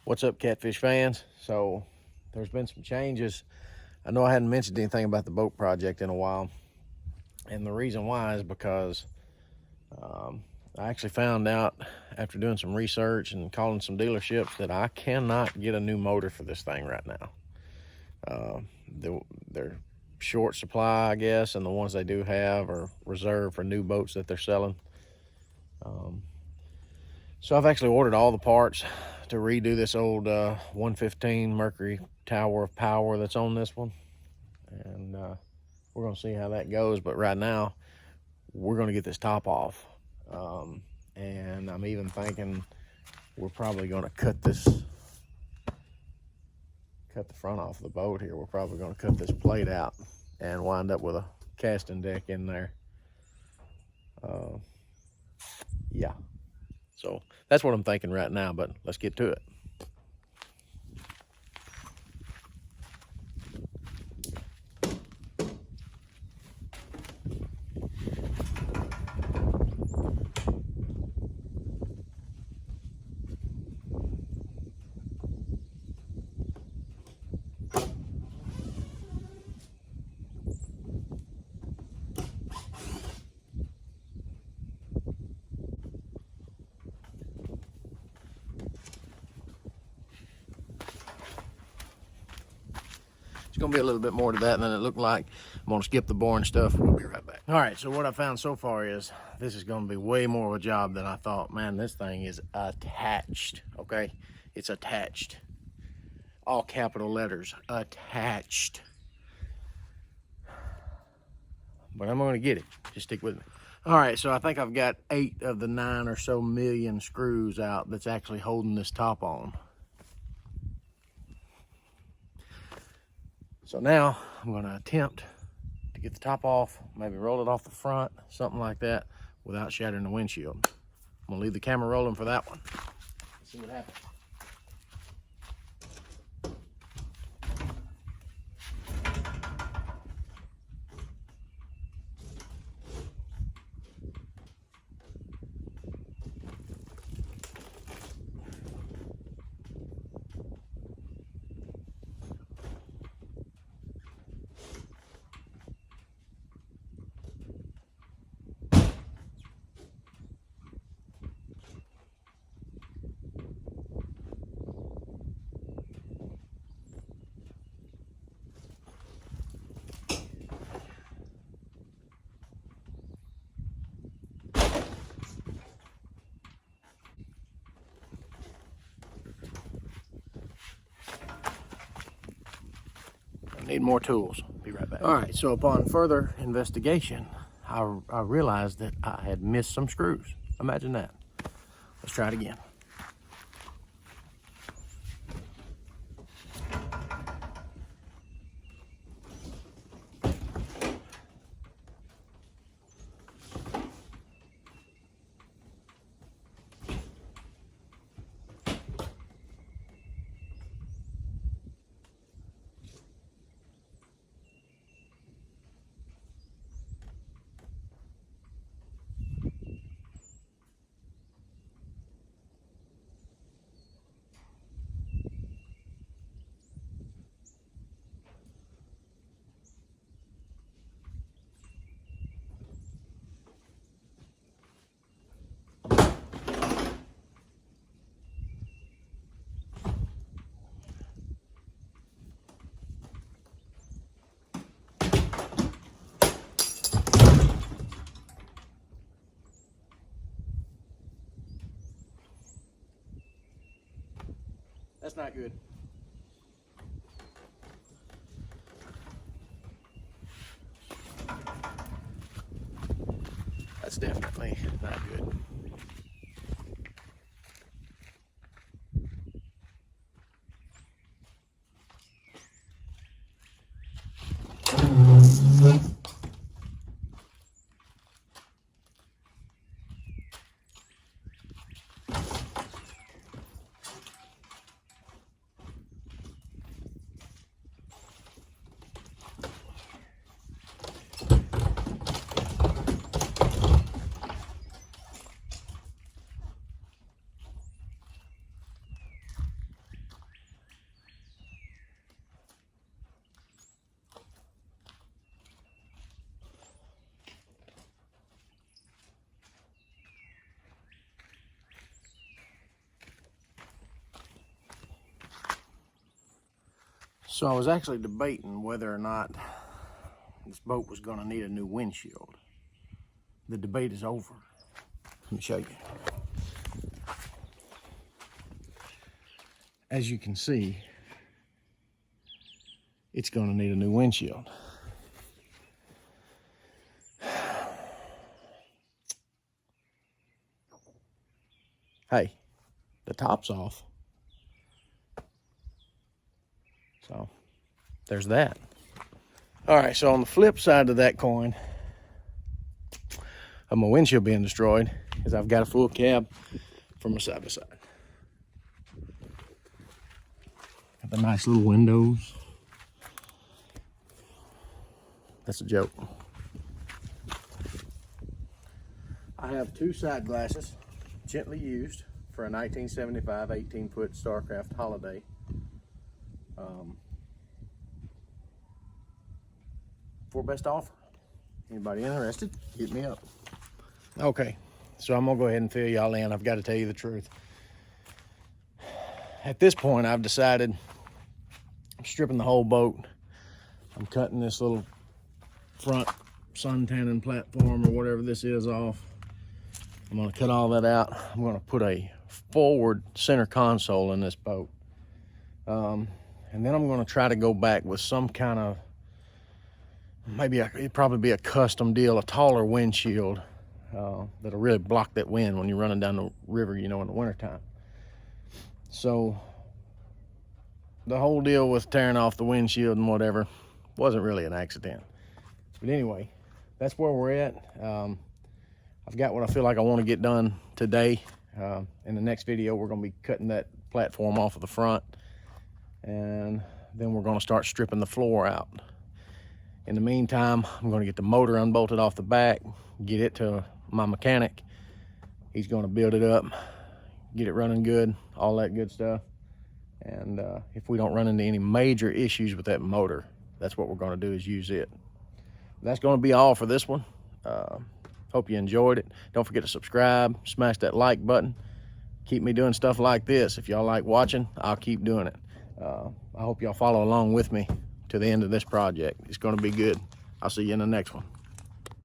What's up, catfish fans? So there's been some changes. I know I hadn't mentioned anything about the boat project in a while, and the reason why is because I actually found out after doing some research and calling some dealerships that I cannot get a new motor for this thing right now. They're short supply, I guess, and the ones they do have are reserved for new boats that they're selling. So I've actually ordered all the parts to redo this old 115 Mercury Tower of Power that's on this one, and we're going to see how that goes. But right now we're going to get this top off, and I'm even thinking we're probably going to cut the front off of the boat here. We're probably going to cut this plate out and wind up with a casting deck in there. Yeah, so that's what I'm thinking right now, but let's get to it. It's gonna be a little bit more to that than it looked like. I'm gonna skip the boring stuff. We'll be right back. All right, so what I found so far is this is gonna be way more of a job than I thought. Man, this thing is attached, okay? It's attached. All capital letters, attached. But I'm gonna get it, just stick with me. All right, so I think I've got 8 of the 9 or so million screws out that's actually holding this top on. So now I'm gonna attempt to get the top off, maybe roll it off the front, something like that, without shattering the windshield. I'm gonna leave the camera rolling for that one. Let's see what happens. Need more tools. Be right back. All right, so upon further investigation, I realized that I had missed some screws. Imagine that. Let's try it again. That's not good. That's definitely not good. So I was actually debating whether or not this boat was going to need a new windshield. The debate is over. Let me show you. As you can see, it's going to need a new windshield. Hey, the top's off. So there's that. All right, so on the flip side of that coin of my windshield being destroyed is I've got a full cab for my side-by-side. Got the nice little windows. That's a joke. I have two side glasses, gently used, for a 1975 18-foot Starcraft Holiday. For best offer. Anybody interested, hit me up. Okay, so I'm gonna go ahead and fill y'all in. I've got to tell you the truth. At this point, I've decided I'm stripping the whole boat. I'm cutting this little front sun tanning platform or whatever this is off. I'm gonna cut all that out. I'm gonna put a forward center console in this boat. And then I'm gonna try to go back with some kind of, it'd probably be a custom deal, a taller windshield that'll really block that wind when you're running down the river, you know, in the wintertime. So the whole deal with tearing off the windshield and whatever wasn't really an accident. But anyway, that's where we're at. I've got what I feel like I want to get done today. In the next video, we're going to be cutting that platform off of the front, and then we're going to start stripping the floor out. In the meantime, I'm going to get the motor unbolted off the back, get it to my mechanic. He's going to build it up, get it running good, all that good stuff. And if we don't run into any major issues with that motor, that's what we're going to do, is use it. That's going to be all for this one. Hope you enjoyed it. Don't forget to subscribe, smash that like button. Keep me doing stuff like this. If y'all like watching, I'll keep doing it. I hope y'all follow along with me to the end of this project. It's going to be good. I'll see you in the next one.